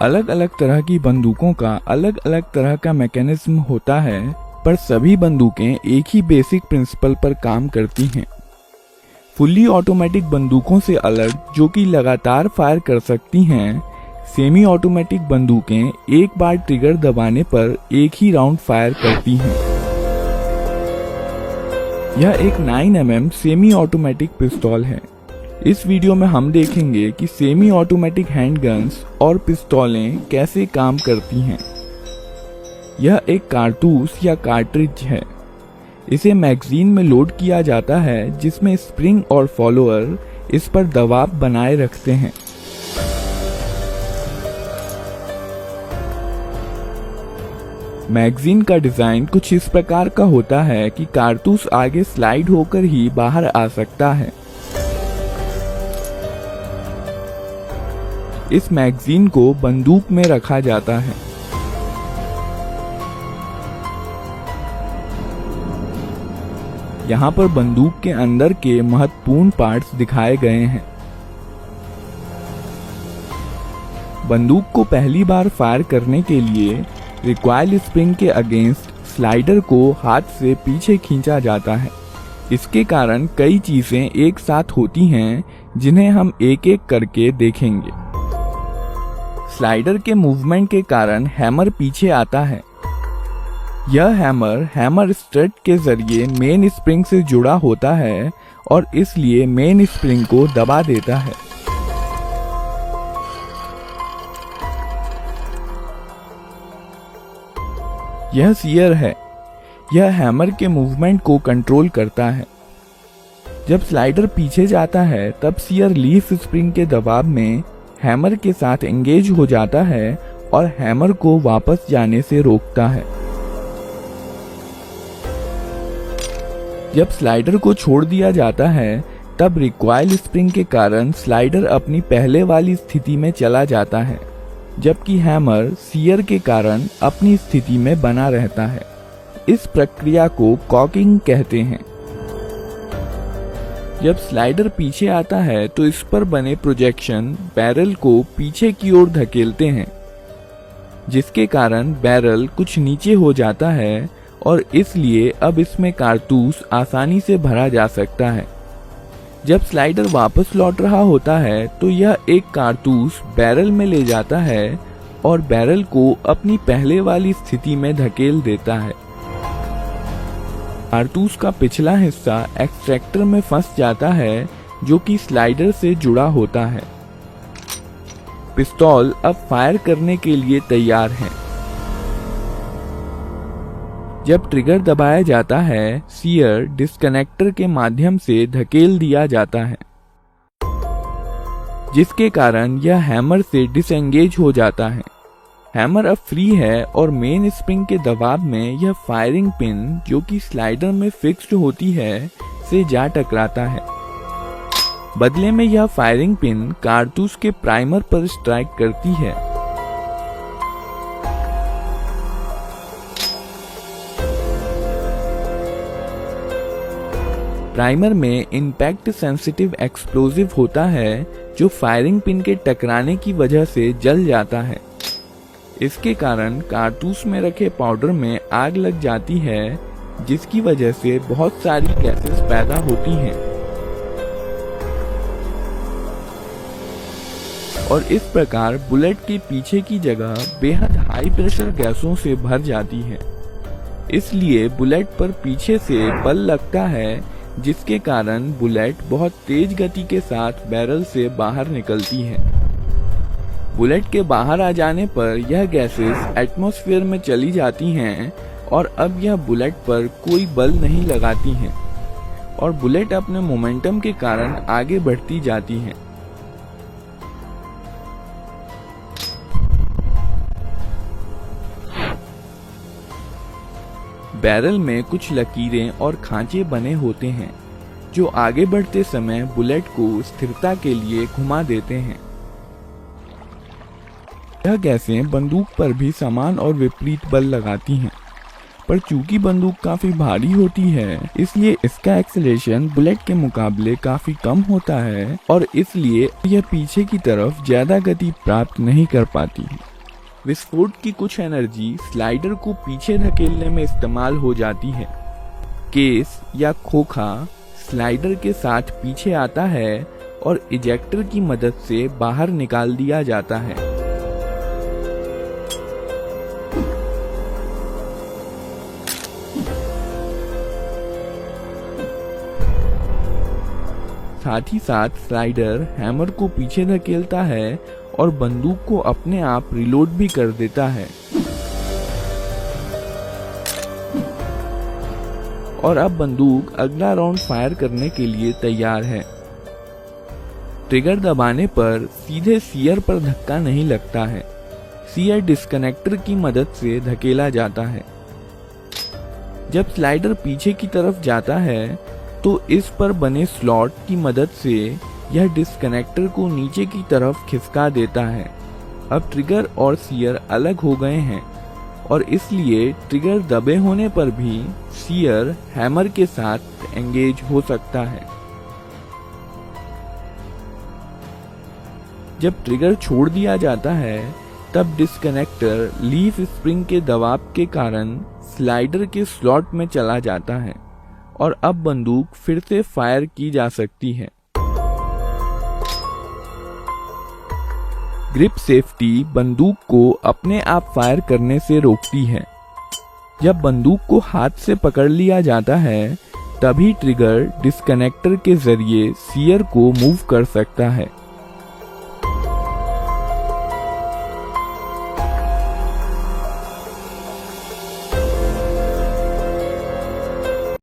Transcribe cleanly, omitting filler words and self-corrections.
अलग अलग तरह की बंदूकों का अलग अलग तरह का मैकेनिज्म होता है, पर सभी बंदूकें एक ही बेसिक प्रिंसिपल पर काम करती हैं। फुल्ली ऑटोमेटिक बंदूकों से अलग, जो कि लगातार फायर कर सकती हैं, सेमी ऑटोमेटिक बंदूकें एक बार ट्रिगर दबाने पर एक ही राउंड फायर करती हैं। यह एक 9mm सेमी ऑटोमेटिक पिस्तौल है। इस वीडियो में हम देखेंगे कि सेमी ऑटोमेटिक हैंडगन्स और पिस्तौलें कैसे काम करती हैं। यह एक कारतूस या कार्ट्रिज है। इसे मैगजीन में लोड किया जाता है, जिसमें स्प्रिंग और फॉलोअर इस पर दबाव बनाए रखते हैं। मैगजीन का डिजाइन कुछ इस प्रकार का होता है कि कारतूस आगे स्लाइड होकर ही बाहर आ सकता है। इस मैगजीन को बंदूक में रखा जाता है। यहाँ पर बंदूक के अंदर के महत्वपूर्ण पार्ट्स दिखाए गए हैं। बंदूक को पहली बार फायर करने के लिए रिकॉइल स्प्रिंग के अगेंस्ट स्लाइडर को हाथ से पीछे खींचा जाता है। इसके कारण कई चीजें एक साथ होती हैं, जिन्हें हम एक एक करके देखेंगे। स्लाइडर के मूवमेंट के कारण हैमर पीछे आता है। यह हैमर स्ट्रट के जरिए मेन स्प्रिंग से जुड़ा होता है और इसलिए मेन स्प्रिंग को दबा देता है। यह सीयर है। यह हैमर के मूवमेंट को कंट्रोल करता है। जब स्लाइडर पीछे जाता है, तब सीयर लीफ स्प्रिंग के दबाव में हैमर के साथ एंगेज हो जाता है और हैमर को वापस जाने से रोकता है। जब स्लाइडर को छोड़ दिया जाता है, तब रिकॉइल स्प्रिंग के कारण स्लाइडर अपनी पहले वाली स्थिति में चला जाता है, जबकि हैमर सीयर के कारण अपनी स्थिति में बना रहता है। इस प्रक्रिया को कॉकिंग कहते हैं। जब स्लाइडर पीछे आता है, तो इस पर बने प्रोजेक्शन बैरल को पीछे की ओर धकेलते हैं, जिसके कारण बैरल कुछ नीचे हो जाता है और इसलिए अब इसमें कारतूस आसानी से भरा जा सकता है। जब स्लाइडर वापस लौट रहा होता है, तो यह एक कारतूस बैरल में ले जाता है और बैरल को अपनी पहले वाली स्थिति में धकेल देता है। कारतूस का पिछला हिस्सा एक्सट्रैक्टर में फंस जाता है, जो कि स्लाइडर से जुड़ा होता है। पिस्तौल अब फायर करने के लिए तैयार है। जब ट्रिगर दबाया जाता है, सीयर डिस्कनेक्टर के माध्यम से धकेल दिया जाता है, जिसके कारण यह हैमर से डिसएंगेज हो जाता है। हैमर अब फ्री है और मेन स्प्रिंग के दबाव में यह फायरिंग पिन, जो कि स्लाइडर में फिक्स्ड होती है, से जा टकराता है। बदले में यह फायरिंग पिन कारतूस के प्राइमर पर स्ट्राइक करती है। प्राइमर में इम्पैक्ट सेंसिटिव एक्सप्लोजिव होता है, जो फायरिंग पिन के टकराने की वजह से जल जाता है। इसके कारण कारतूस में रखे पाउडर में आग लग जाती है, जिसकी वजह से बहुत सारी गैसेस पैदा होती हैं और इस प्रकार बुलेट के पीछे की जगह बेहद हाई प्रेशर गैसों से भर जाती है। इसलिए बुलेट पर पीछे से बल लगता है, जिसके कारण बुलेट बहुत तेज गति के साथ बैरल से बाहर निकलती है। बुलेट के बाहर आ जाने पर यह गैसेस एटमॉस्फेयर में चली जाती हैं और अब यह बुलेट पर कोई बल नहीं लगाती हैं और बुलेट अपने मोमेंटम के कारण आगे बढ़ती जाती हैं। बैरल में कुछ लकीरें और खांचे बने होते हैं, जो आगे बढ़ते समय बुलेट को स्थिरता के लिए घुमा देते हैं। यह गैसें बंदूक पर भी समान और विपरीत बल लगाती हैं, पर चूंकि बंदूक काफी भारी होती है, इसलिए इसका एक्सेलरेशन बुलेट के मुकाबले काफी कम होता है और इसलिए यह पीछे की तरफ ज्यादा गति प्राप्त नहीं कर पाती। विस्फोट की कुछ एनर्जी स्लाइडर को पीछे धकेलने में इस्तेमाल हो जाती है। केस या खोखा स्लाइडर के साथ पीछे आता है और इजेक्टर की मदद से बाहर निकाल दिया जाता है। साथ ही साथ स्लाइडर हैमर को पीछे धकेलता है और बंदूक को अपने आप रिलोड भी कर देता है। और अब बंदूक अगला राउंड फायर करने के लिए तैयार है। ट्रिगर दबाने पर सीधे सीयर पर धक्का नहीं लगता है, सीयर डिस्कनेक्टर की मदद से धकेला जाता है। जब स्लाइडर पीछे की तरफ जाता है तो इस पर बने स्लॉट की मदद से यह डिस्कनेक्टर को नीचे की तरफ खिसका देता है। अब ट्रिगर और सीयर अलग हो गए हैं और इसलिए ट्रिगर दबे होने पर भी सीयर हैमर के साथ एंगेज हो सकता है। जब ट्रिगर छोड़ दिया जाता है तब डिस्कनेक्टर लीफ स्प्रिंग के दबाव के कारण स्लाइडर के स्लॉट में चला जाता है और अब बंदूक फिर से फायर की जा सकती है। ग्रिप सेफ्टी बंदूक को अपने आप फायर करने से रोकती है। जब बंदूक को हाथ से पकड़ लिया जाता है तभी ट्रिगर डिस्कनेक्टर के जरिए सीयर को मूव कर सकता है।